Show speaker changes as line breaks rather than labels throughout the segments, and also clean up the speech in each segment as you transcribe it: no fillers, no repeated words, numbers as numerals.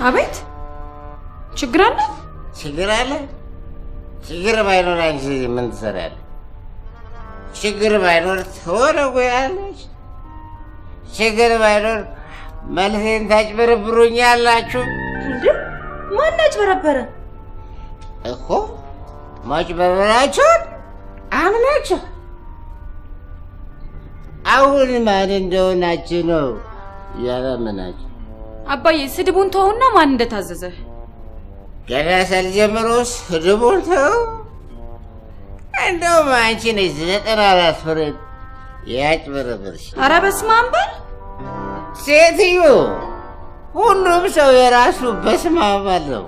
አቤት ችግር አለ ችግር ባይኖር አንቺ ምን ትሰሪያለሽ ችግር ባይኖር ትወረወያለሽ ችግር ባይኖር መልሴን ታጭበረብሩኛላችሁ
እንዴ ማን አጭበረበረ
እኮ ማጭበረበራችሁን አምናችሁ አሁን ማን እንደሆናችሁ ነው ያላመናችሁ
አባዬ ስድቡን ተውና ማን እንደታዘዘ
ገና ሳልጀምሮ ስድቡን ተው እንደውም አንቺ ነሽ 94 ፍሬ ያጭበረበርሽ
ኧረ በስመ አብ በል
ሴትዮ ሁሉም ሰው የራሱ በስመ አብ አለው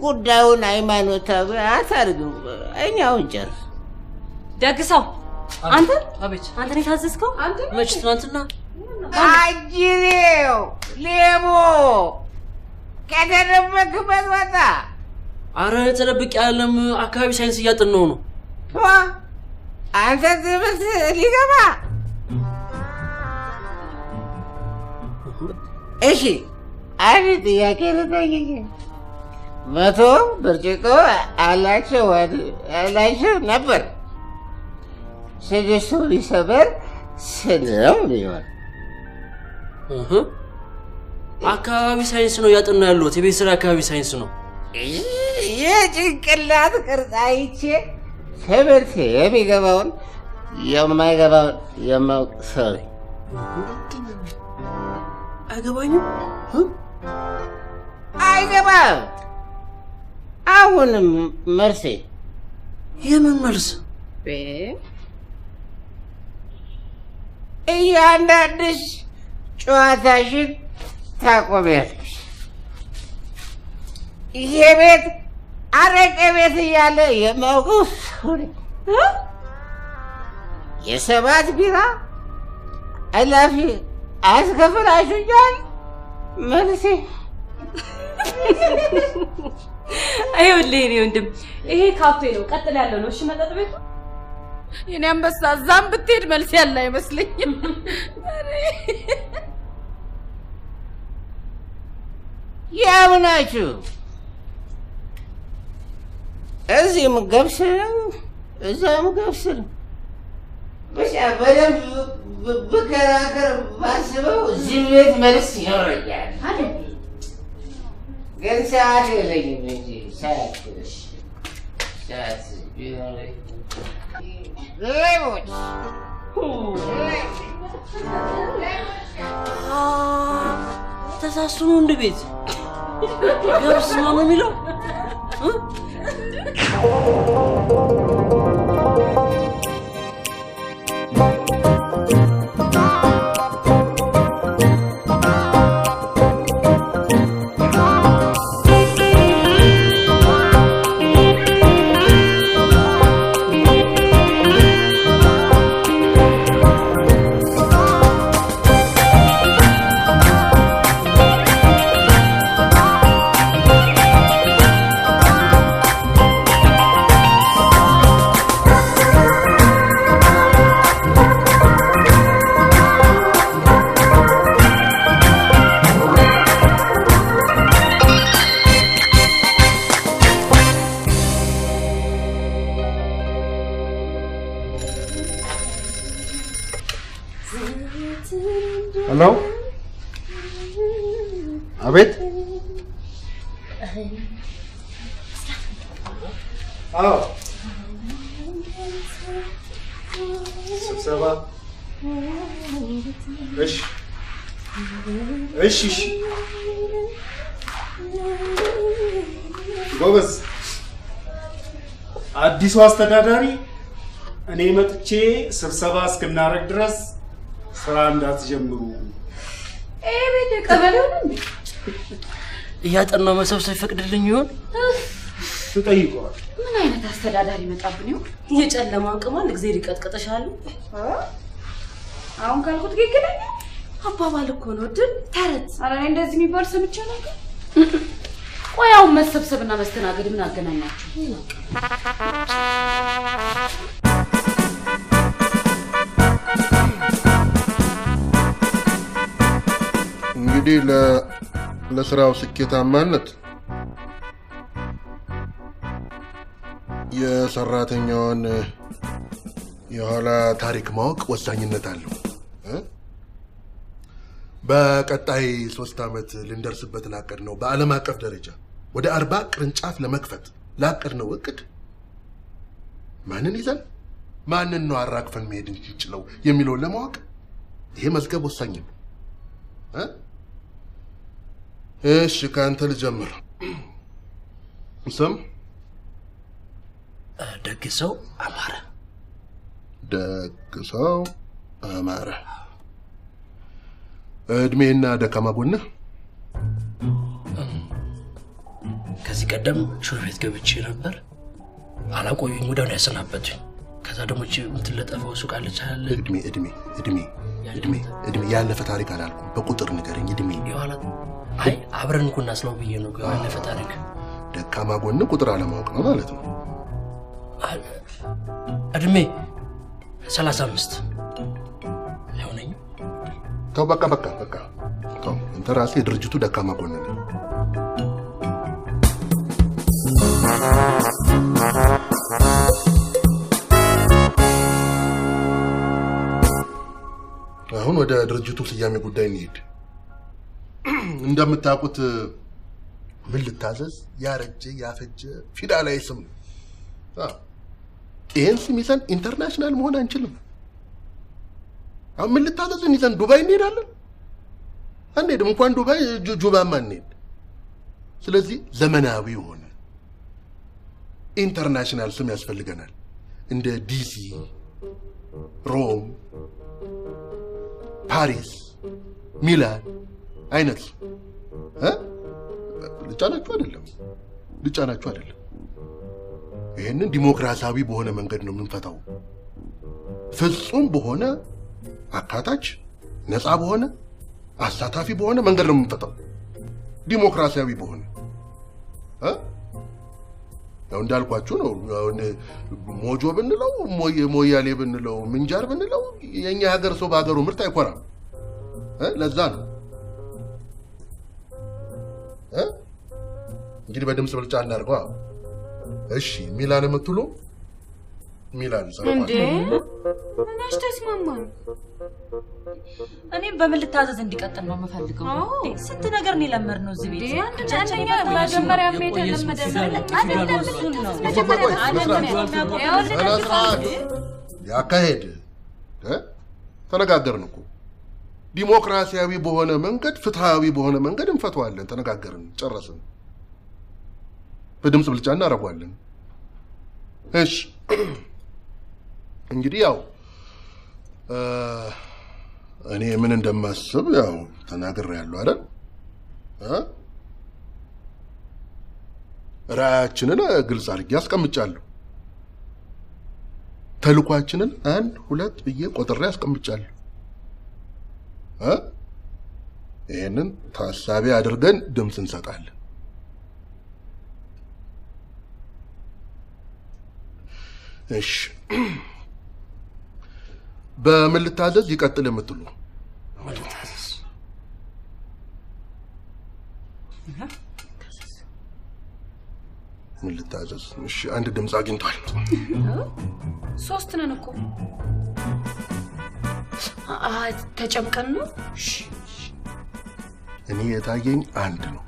ጉዳዩን ሃይማኖታዊ አታርጉ እኛውን ጨርስ
ደግሰው አንተ
አቤት አንተ ነህ ታዘዝከው
አንተ
መች ትናንትና
አጅሬው ሌቦ ከተደበክበት ወጣ
አረ ተደብቅ ያለም አካባቢ ሳይንስ እያጠናው ነው
አንተ ትምህርት ሊገባ እሺ አንድ ጥያቄ ልጠይቅ 100 ብርጭቆ አላቸው ነበር ስድስቱ ሊሰበር ስንው ሊሆን
አካባቢ ሳይንስ ነው ያጠና ያለው የቤት ስራ አካባቢ ሳይንስ ነው
የጭንቅላት ቅርጽ አይቼ ትምህርት የሚገባውን የማይገባውን የማውቅ ሰው
አይገባኝም
አይገባም አሁንም መልሴ
የምን መልስ
እያንዳንድሽ ጨዋታሽን ታቆሚያለሽ ይሄ ቤት አረቄ ቤት እያለ የማውቀው ሰው የሰባት ቢራ እላፊ አስከፍላችሁኛል መልሴ
አይወልህ እኔ ወንድም ይሄ ካፌ ነው ቀጥል ያለው ነው እሺ መጠጥ ቤቱ የኔ አንበሳ ዛም ብትሄድ መልስ ያለ አይመስልኝም
ያምናችሁ እዚህም ገብስ ነው እዛም ገብስ ነው ብቻ በደንብ ብከራከር ባስበው እዚህ ቤት መልስ ይኖረኛል ግን ሰዓት የለኝም እንጂ ሰዓት ቢኖረኝ ሌቦች
ተሳስቶ ነው እንደ ቤት ገብስ ነው የሚለው
हेलो अबेत आओ ስብሰባ እሺ ጎበዝ አዲሱ አስተዳዳሪ እኔ መጥቼ ስብሰባ እስክናረግ ድረስ ስራ እንዳትጀምሩ
ቤት ቀበሌው ነው
እያጠናው መሰብሰብ ይፈቅድልኝ ይሆን?
ትጠይቀዋል።
ምን አይነት አስተዳዳሪ መጣብኝ ነው?
የጨለማን ቅማል እግዚአብሔር ይቀጥቅጥሻል።
አሁን ካልኩት ግግለኛ
አባባል እኮ ነው ድል ተረት።
አረ እኔ እንደዚህ የሚባል ሰምቼ ነበር። ቆያው መሰብሰብና መስተናገድ ምን አገናኛችሁ?
እንግዲህ ለስራው ስኬታማነት የሰራተኛውን የኋላ ታሪክ ማወቅ ወሳኝነት አለው። በቀጣይ 3 ዓመት ልንደርስበት ላቀድነው በዓለም አቀፍ ደረጃ ወደ 40 ቅርንጫፍ ለመክፈት ላቀድነው እቅድ ማንን ይዘን ማንን ነው አራግፈን መሄድ እንችለው የሚለውን ለማወቅ ይሄ መዝገብ ወሳኝ ነው። እሺ ካንተ ልጀምር። ስም
ደግሰው አማረ።
ደግሰው አማረ። እድሜና ደካማ ጎንህ?
ከዚህ ቀደም ሹር ቤት ገብቼ ነበር። አላቆዩኝ ወዲያው ነው ያሰናበቱኝ። ከዛ ደግሞ እቺ የምትለጠፈው ሱቅ አለች አይደል? እድሜ ያለፈ ታሪክ አላልኩም። በቁጥር ንገረኝ እድሜ።
ይዋላ
አይ አብረን እኮ እናስለው ብዬ ነው። ያለፈ ታሪክ
ደካማ ጎን ቁጥር አለማወቅ ነው ማለት ነው።
እድሜ 35 ለሆነኝ።
ተው በቃ ተው። አንተ ራስህ የድርጅቱ ደካማ ጎን ነህ። አሁን ወደ ድርጅቱ ስያሜ ጉዳይ እንሂድ። እንደምታውቁት ምን ልታዘዝ ያረጀ ያፈጀ ፊደላዊ ስም ነው። ይሄን ስም ይዘን ኢንተርናሽናል መሆን አንችልም። አሁን ምን ልታዘዝን ይዘን ዱባይ እንሄዳለን? አንሄድም። እንኳን ዱባይ ጁባማ እንሄድ። ስለዚህ ዘመናዊ ሆነ ኢንተርናሽናል ስም ያስፈልገናል። እንደ ዲሲ፣ ሮም፣ ፓሪስ፣ ሚላን አይነት ልጫናችሁ አይደለም። ይሄንን ዲሞክራሲያዊ በሆነ መንገድ ነው የምንፈታው። ፍጹም በሆነ አካታች፣ ነፃ በሆነ አሳታፊ በሆነ መንገድ ነው የምንፈታው። ዲሞክራሲያዊ በሆነ ያው እንዳልኳችሁ ነው። ሞጆ ብንለው ሞያሌ ብንለው ምንጃር ብንለው የኛ ሀገር ሰው በሀገሩ ምርት አይኮራም። ለዛ ነው እንግዲህ በድምጽ ብልጫ እናድርገው። እሺ ሚላን የምትሉ ሚላን ሰራው
እንዴ እናሽ ተስማማን።
እኔም በምን ልታዘዝ እንዲቀጥል ነው የምፈልገው። ስንት ነገር ነው ለመርነው እዚህ ቤት።
አንደኛ መጀመሪያ ሜተን
ያካሄድ ተነጋገርን እኮ ዲሞክራሲያዊ በሆነ መንገድ ፍትሃዊ በሆነ መንገድ እንፈተዋለን። ተነጋገርን፣ ጨረስን። በድምጽ ብልጫ እናደርጋለን። እሺ እንግዲህ ያው እኔ ምን እንደማስብ ያው ተናግሬያለሁ አይደል? ራዕያችንን ግልጽ አድርጌ አስቀምጫለሁ። ተልኳችንን 1 2 ብዬ ቆጥሬ አስቀምጫለሁ። ይሄንን ታሳቢ አድርገን ድምጽ እንሰጣለን። እሺ በምን ልታዘዝ ይቀጥል የምትሉ? ምን ልታዘዝ? እሺ አንድ ድምጽ አግኝቷል።
3 ነን እኮ። ተጨምቀን ነው።
እኔ የታየኝ 1 ነው።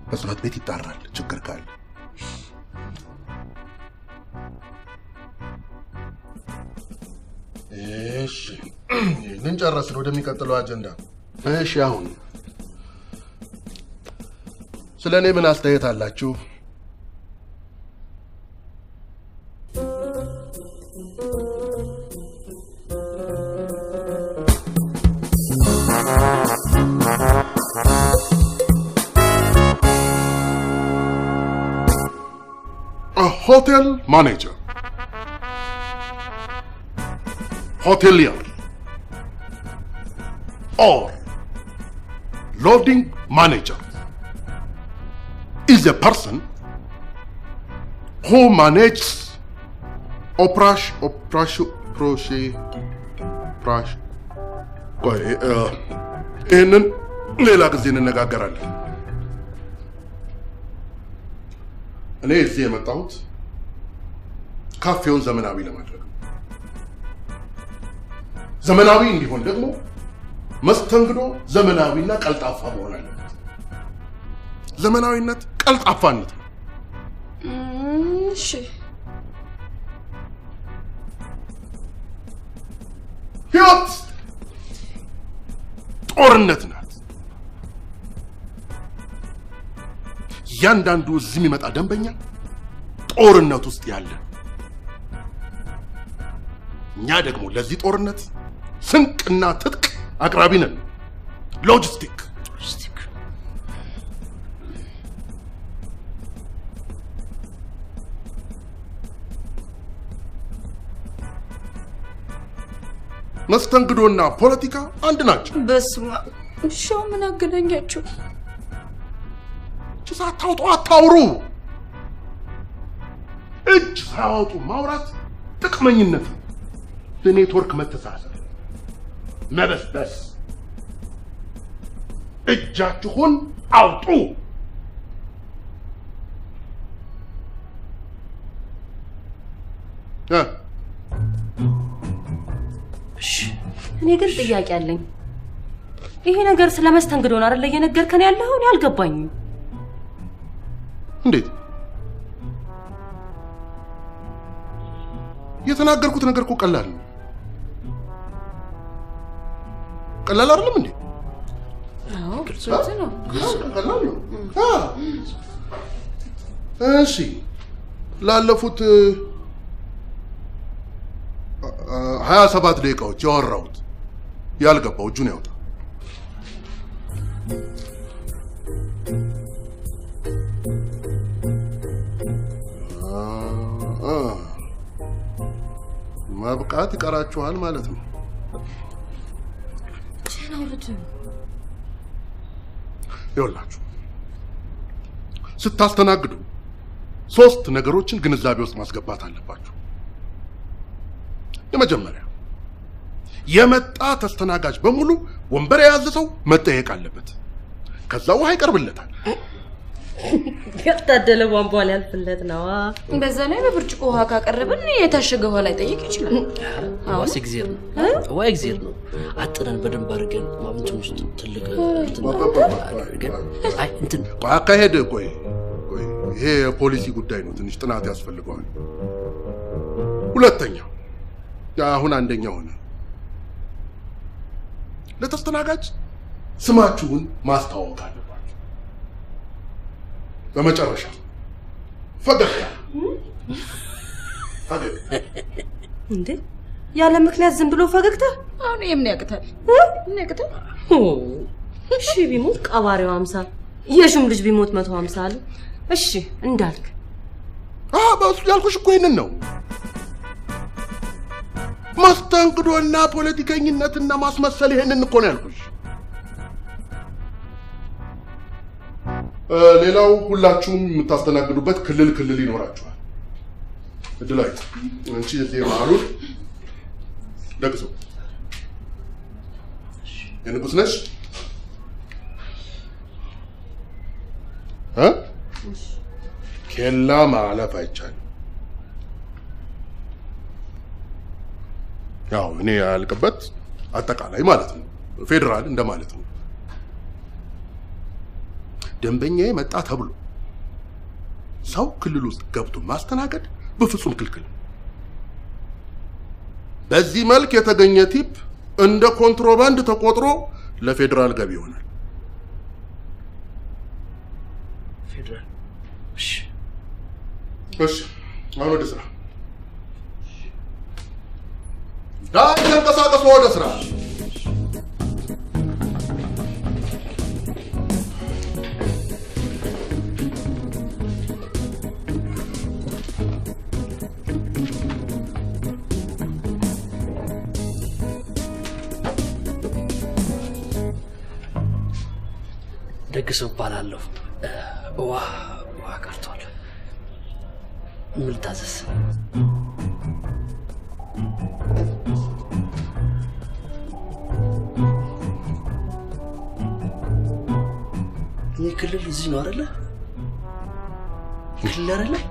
በጽህፈት ቤት ይጣራል ችግር ካለ። እሺ ምን ጨረስን? ወደሚቀጥለው አጀንዳ። እሺ አሁን ስለኔ ምን አስተያየት አላችሁ? hotel manager, hotelier, or loading manager is a person who manages ይህንን ሌላ ጊዜ እንነጋገራለን። እኔ እዚህ የመጣሁት ካፌውን ዘመናዊ ለማድረግ ነው። ዘመናዊ እንዲሆን ደግሞ መስተንግዶ ዘመናዊና ቀልጣፋ መሆን አለበት። ዘመናዊነት ቀልጣፋነት ነው።
እሺ
ህይወት ጦርነት ናት። እያንዳንዱ እዚህ የሚመጣ ደንበኛ ጦርነት ውስጥ ያለ፣ እኛ ደግሞ ለዚህ ጦርነት ስንቅና ትጥቅ አቅራቢ ነን። ሎጂስቲክ መስተንግዶና ፖለቲካ አንድ ናቸው።
በስማ እሺው ምን አገናኛችሁ?
ሳታውጡ አታውሩ። እጅ ሳያወጡ ማውራት ጥቅመኝነት ነው። በኔትወርክ መተሳሰር፣ መበስበስ። እጃችሁን አውጡ።
እኔ ግን ጥያቄ አለኝ። ይሄ ነገር ስለመስተንግዶ ነው አይደል እየነገርከን ያለው? እኔ አልገባኝም።
እንዴት? የተናገርኩት ነገር እኮ ቀላል ነው። ቀላል አይደለም እንዴ?
አዎ ግልጽ ነው።
ቀላል ነው። እሺ ላለፉት 27 ደቂቃዎች ያወራሁት ያልገባው እጁን ያውጣ። ማብቃት ይቀራችኋል ማለት ነው። ይኸውላችሁ ስታስተናግዱ 3 ነገሮችን ግንዛቤ ውስጥ ማስገባት አለባችሁ። የመጀመሪያ የመጣ ተስተናጋጅ በሙሉ ወንበር የያዘ ሰው መጠየቅ አለበት። ከዛ ውሃ ይቀርብለታል።
ያታደለ ቧንቧ ያልፍለት ነው።
በዛ ላይ በብርጭቆ ውሃ ካቀረብን የታሸገ ውሃ ላይ ጠይቅ ይችላል።
ዋስ እግዚአብሔር ነው። ወይ እግዚአብሔር ነው። አጥረን በደንብ አድርገን ማምንቱን ውስጥ ትልቅ አይ እንትን
አካሄድ ቆይ ይሄ የፖሊሲ ጉዳይ ነው። ትንሽ ጥናት ያስፈልገዋል። ሁለተኛው አሁን አንደኛ ሆነ። ለተስተናጋጅ ስማችሁን ማስተዋወቅ አለባችሁ። በመጨረሻ ፈገግታ
እንዴ ያለ ምክንያት ዝም ብሎ ፈገግታ?
አሁን የምን ያቅታል? ምን ያቅታል?
እሺ ቢሞት ቀባሪው 50፣ የሹም ልጅ ቢሞት 150 አለ። እሺ እንዳልክ
በሱ ያልኩሽ እኮ ይሄንን ነው። መስተንግዶና ፖለቲከኝነትና ማስመሰል ይሄንን እኮ ነው ያልኩሽ። ሌላው ሁላችሁም የምታስተናግዱበት ክልል ይኖራችኋል። እድላይት አንቺ እዚህ ማሩን ደግሶ የንጉስ ነሽ? ኬላ ማለፍ አይቻልም። ያው እኔ ያልቅበት አጠቃላይ ማለት ነው፣ ፌደራል እንደማለት ነው። ደንበኛዬ መጣ ተብሎ ሰው ክልል ውስጥ ገብቶ ማስተናገድ በፍጹም ክልክል። በዚህ መልክ የተገኘ ቲፕ እንደ ኮንትሮባንድ ተቆጥሮ ለፌደራል ገቢ ይሆናል።
ፌደራል
እሺ አሁን ወደ ስራ ዳይ ተንቀሳቀሱ፣ ወደ ስራ።
ደግሰው እባላለሁ። ውሃ ቀርቷል። ምን ልታዘዝ? ይህ ክልል እዚህ ነው አይደለ? ክልል አይደለም?